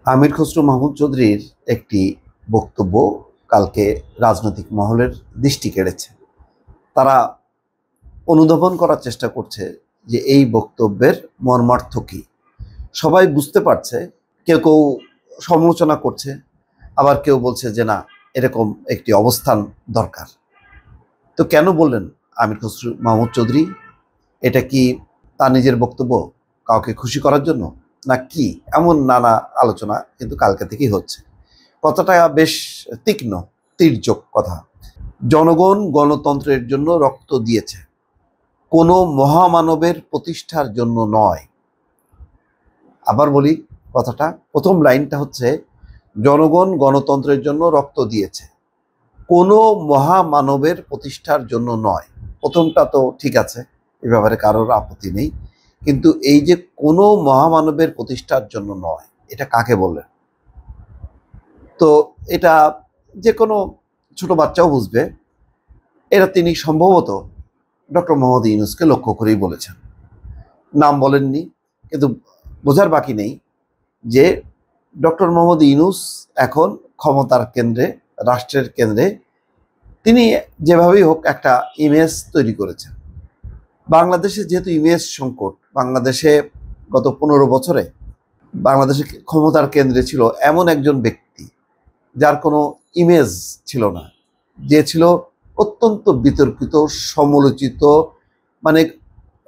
আমির খসরু মাহমুদ চৌধুরীর একটি বক্তব্য কালকে রাজনৈতিক মহলের দৃষ্টি কেড়েছে। তারা অনুধাবন করার চেষ্টা করছে যে এই বক্তব্যের মর্মার্থ কী। সবাই বুঝতে পারছে, কেউ কেউ সমালোচনা করছে, আবার কেউ বলছে যে না, এরকম একটি অবস্থান দরকার। তো কেন বললেন আমির খসরু মাহমুদ চৌধুরী? এটা কি তার নিজের বক্তব্য, কাউকে খুশি করার জন্য, না কি? এমন নানা আলোচনা কিন্তু কালকে থেকেই হচ্ছে। কথাটা বেশ তীক্ষ্ণ, তীর্যক কথা। জনগণ গণতন্ত্রের জন্য রক্ত দিয়েছে, কোনো মহামানবের প্রতিষ্ঠার জন্য নয়। আবার বলি কথাটা, প্রথম লাইনটা হচ্ছে জনগণ গণতন্ত্রের জন্য রক্ত দিয়েছে, কোনো মহামানবের প্রতিষ্ঠার জন্য নয়। প্রথমটা তো ঠিক আছে, এ ব্যাপারে কারোর আপত্তি নেই, কিন্তু এই যে কোনো মহামানবের প্রতিষ্ঠার জন্য নয়, এটা কাকে বললেন? তো এটা যে কোনো ছোট বাচ্চাও বুঝবে। এটা তিনি সম্ভবত ডক্টর মোহাম্মদ ইউনূসকে লক্ষ্য করেই বলেছেন। নাম বলেননি, কিন্তু বোঝার বাকি নেই যে ডক্টর মোহাম্মদ ইউনূস এখন ক্ষমতার কেন্দ্রে, রাষ্ট্রের কেন্দ্রে। তিনি যেভাবেই হোক একটা ইমেজ তৈরি করেছেন। বাংলাদেশে যেহেতু ইমেজ সংকট, বাংলাদেশে গত 15 বছরে বাংলাদেশে ক্ষমতার কেন্দ্রে ছিল এমন একজন ব্যক্তি যার কোনো ইমেজ ছিল না, যে ছিল অত্যন্ত বিতর্কিত, সমালোচিত, মানে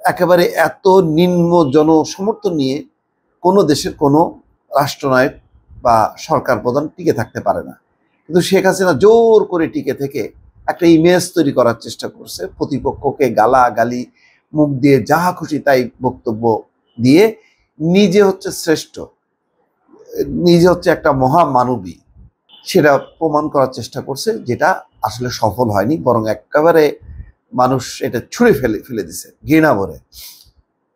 একেবারে এত নিম্ন জনসমর্থন নিয়ে কোনো দেশের কোনো রাষ্ট্রনায়ক বা সরকার প্রধান টিকে থাকতে পারে না। কিন্তু শেখ হাসিনা জোর করে টিকে থেকে একটা ইমেজ তৈরি করার চেষ্টা করছে, প্রতিপক্ষকে গালাগালি, মুখ দিয়ে যাহা খুশি তাই বক্তব্য দিয়ে নিজে হচ্ছে শ্রেষ্ঠ, নিজে হচ্ছে একটা মহামানবী, সেটা প্রমাণ করার চেষ্টা করছে, যেটা আসলে সফল হয়নি, বরং একেবারে মানুষ এটা ছুঁড়ে ফেলে দিছে ঘৃণা ভরে।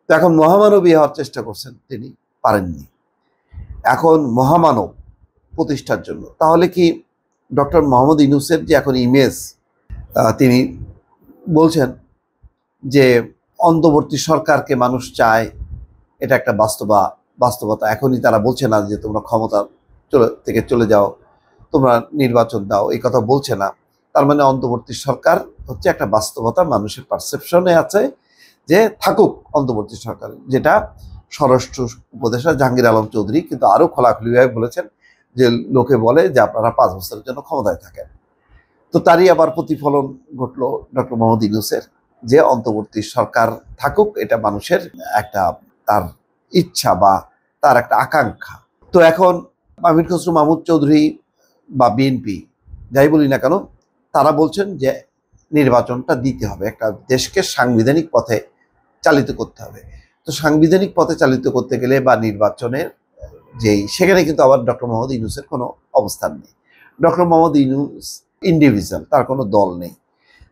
তো এখন মহামানবী হওয়ার চেষ্টা করছেন, তিনি পারেননি। এখন মহামানব প্রতিষ্ঠার জন্য তাহলে কি ডক্টর মোহাম্মদ ইউনূসের যে এখন ইমেজ, তিনি বলছেন যে অন্তর্বর্তী সরকারকে মানুষ চায়, এটা একটা বাস্তবতা। এখনই তারা বলছে না যে তোমরা ক্ষমতা থেকে চলে যাও, তোমরা নির্বাচন দাও, এই কথা বলছে না। তার মানে অন্তর্বর্তী সরকার হচ্ছে একটা বাস্তবতা, মানুষের পারসেপশনে আছে যে থাকুক অন্তর্বর্তী সরকার, যেটা স্বরাষ্ট্র উপদেষ্টা জাহাঙ্গীর আলম চৌধুরী কিন্তু আরো খোলাখুলিভাবে বলেছেন যে লোকে বলে যে আপনারা 5 বছরের জন্য ক্ষমতায় থাকেন। তো তারই আবার প্রতিফলন ঘটলো ডক্টর মোহাম্মদ ইউনূসের, যে অন্তর্বর্তী সরকার থাকুক, এটা মানুষের একটা তার ইচ্ছা বা তার একটা আকাঙ্ক্ষা। তো এখন আমির খসরু মাহমুদ চৌধুরী বা বিএনপি যাই বলি না কেন, তারা বলছেন যে নির্বাচনটা দিতে হবে, একটা দেশকে সাংবিধানিক পথে চালিত করতে হবে। তো সাংবিধানিক পথে চালিত করতে গেলে বা নির্বাচনের সেখানে কিন্তু আবার ডক্টর মোহাম্মদ ইউনূসের কোনো অবস্থান নেই। ডক্টর মোহাম্মদ ইউনূস ইন্ডিভিজুয়াল, তার কোনো দল নেই।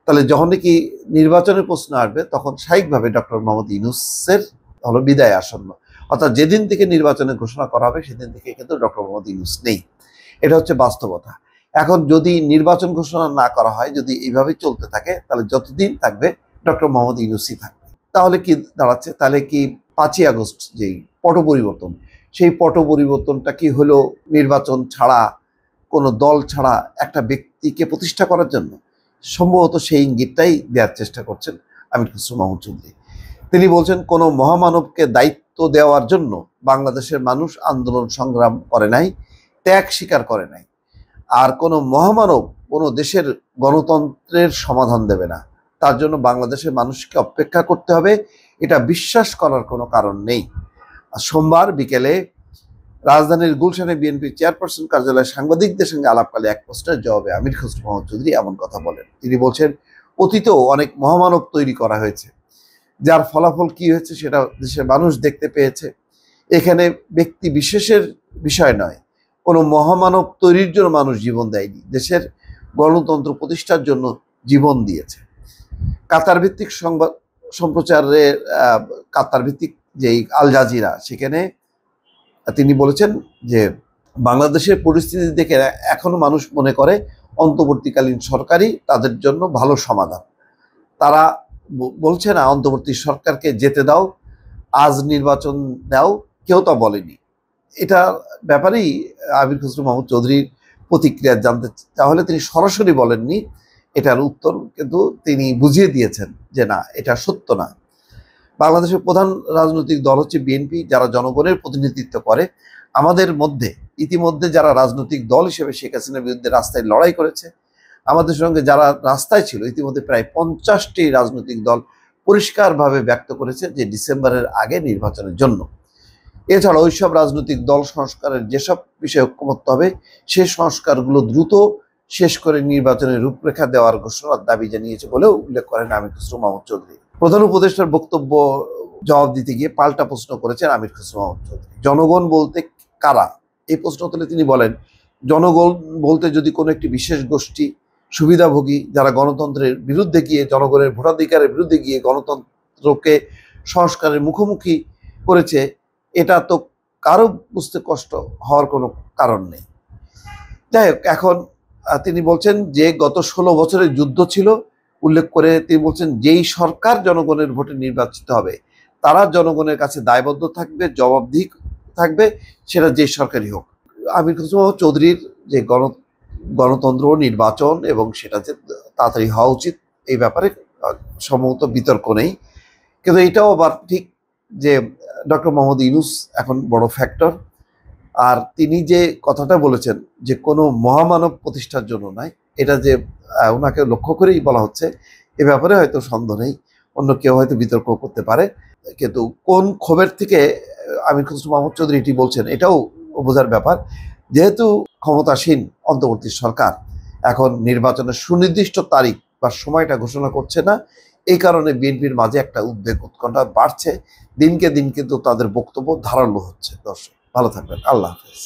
তাহলে যখন নাকি নির্বাচনের প্রশ্ন আসবে, তখন স্বাভাবিকভাবে ডক্টর মোহাম্মদ ইউনূসের হলো বিদায় আসন্ন। অর্থাৎ যেদিন থেকে নির্বাচনের ঘোষণা করা হবে সেদিন থেকে কিন্তু ডক্টর মোহাম্মদ ইউনূস নেই। এটা হচ্ছে বাস্তবতা। এখন যদি নির্বাচন ঘোষণা না করা হয়, যদি এইভাবেই চলতে থাকে, তাহলে যতদিন থাকবে ডক্টর মোহাম্মদ ইউনূসই থাকবে। তাহলে কি দাঁড়াচ্ছে? তাহলে কি 5ই আগস্ট যেই পট পরিবর্তন, সেই পট পরিবর্তনটা কি হলো নির্বাচন ছাড়া, কোনো দল ছাড়া একটা ব্যক্তিকে প্রতিষ্ঠা করার জন্য? সম্ভবত সেই ইঙ্গিতটাই দেওয়ার চেষ্টা করছেন আমির খসরু মাহমুদ চৌধুরী। তিনি বলছেন কোনো মহামানবকে দায়িত্ব দেওয়ার জন্য বাংলাদেশের মানুষ আন্দোলন সংগ্রাম করে নাই, ত্যাগ স্বীকার করে নাই। আর কোনো মহামানব কোনো দেশের গণতন্ত্রের সমাধান দেবে না, তার জন্য বাংলাদেশের মানুষকে অপেক্ষা করতে হবে, এটা বিশ্বাস করার কোনো কারণ নেই। সোমবার বিকেলে রাজধানীর গুলশানে বিএনপি চেয়ারপারসন কার্যালয়ে সাংবাদিকদের সঙ্গে আলাপকালে এক প্রশ্নের জবাবে আমির খসরু মাহমুদ চৌধুরী এমন কথা বলেন। তিনি বলছেন, অতীতেও অনেক মহামানব তৈরি করা হয়েছে, যার ফলাফল কি হয়েছে সেটা দেশের মানুষ দেখতে পেয়েছে। এখানে ব্যক্তি বিশেষের বিষয় নয়, কোনো মহামানব তৈরির জন্য মানুষ জীবন দেয়নি, দেশের গণতন্ত্র প্রতিষ্ঠার জন্য জীবন দিয়েছে। কাতার ভিত্তিক সংবাদ সম্প্রচারের কাতার ভিত্তিক যেই আল জাজিরা, সেখানে তিনি বলেছেন যে বাংলাদেশের পরিস্থিতি দেখে এখনো মানুষ মনে করে অন্তর্বর্তীকালীন সরকারই তাদের জন্য ভালো সমাধান। তারা বলছে না অন্তর্বর্তী সরকারকে যেতে দাও, আজ নির্বাচন দাও, কেউ তা বলেনি। এটা ব্যাপারেই আমির খসরু মাহমুদ চৌধুরীর প্রতিক্রিয়া জানতে তাহলে তিনি সরাসরি বলেননি এটার উত্তর, কিন্তু তিনি বুঝিয়ে দিয়েছেন যে না, এটা সত্য না। বাংলাদেশের প্রধান রাজনৈতিক দল হচ্ছে বিএনপি, যারা জনগণের প্রতিনিধিত্ব করে। আমাদের মধ্যে ইতিমধ্যে যারা রাজনৈতিক দল হিসেবে শেখ হাসিনার বিরুদ্ধে রাস্তায় লড়াই করেছে, আমাদের সঙ্গে যারা রাস্তায় ছিল, ইতিমধ্যে প্রায় 50টি রাজনৈতিক দল পরিষ্কারভাবে ব্যক্ত করেছে যে ডিসেম্বরের আগে নির্বাচনের জন্য। এছাড়া ওইসব রাজনৈতিক দল সংস্কারের যেসব বিষয়ে ঐক্যমত্য হবে, সে সংস্কারগুলো দ্রুত শেষ করে নির্বাচনের রূপরেখা দেওয়ার ঘোষণার দাবি জানিয়েছে বলেও উল্লেখ করেন আমির খসরু মাহমুদ চৌধুরী। প্রধান উপদেষ্টার বক্তব্য জবাব দিতে গিয়ে পাল্টা প্রশ্ন করেছেন আমির খসরু মাহমুদ চৌধুরী। জনগণ বলতে কারা, এই প্রশ্ন তুলে তিনি বলেন, জনগণ বলতে যদি কোনো একটি বিশেষ গোষ্ঠী সুবিধাভোগী যারা গণতন্ত্রের বিরুদ্ধে গিয়ে, জনগণের ভোটাধিকারের বিরুদ্ধে গিয়ে গণতন্ত্রকে সংস্কারের মুখোমুখি করেছে, এটা তো কারো বুঝতে কষ্ট হওয়ার কোনো কারণ নেই। যাই হোক, এখন তিনি বলছেন যে গত 16 বছরের যুদ্ধ ছিল উল্লেখ করে তিনি বলছেন, যেই সরকার জনগণের ভোটে নির্বাচিত হবে তারা জনগণের কাছে দায়বদ্ধ থাকবে, জবাবদিহি থাকবে, সেটা যে সরকারই হোক। আমির খসরু মাহমুদ চৌধুরীর যে গণতন্ত্র, নির্বাচন এবং সেটা যে তাড়াতাড়ি হওয়া উচিত, এই ব্যাপারে সম্ভবত বিতর্ক নেই। কিন্তু এটাও আবার ঠিক যে ডক্টর মোহাম্মদ ইউনূস এখন বড় ফ্যাক্টর। আর তিনি যে কথাটা বলেছেন যে কোনো মহামানব প্রতিষ্ঠার জন্য নয়, এটা যে ওনাকে লক্ষ্য করেই বলা হচ্ছে, এ ব্যাপারে হয়তো সন্দেহ নেই, অন্য কেউ হয়তো বিতর্ক করতে পারে। কিন্তু কোন ক্ষোভের থেকে আমির খসরু মাহমুদ চৌধুরী এটি বলছেন, এটাও বোঝার ব্যাপার। যেহেতু ক্ষমতাসীন অন্তর্বর্তী সরকার এখন নির্বাচনের সুনির্দিষ্ট তারিখ বা সময়টা ঘোষণা করছে না, এই কারণে বিএনপির মাঝে একটা উদ্বেগ, উৎকণ্ঠা বাড়ছে। দিনকে দিন কিন্তু তাদের বক্তব্য ধারালো হচ্ছে। দর্শক ভালো থাকবেন, আল্লাহ হাফেজ।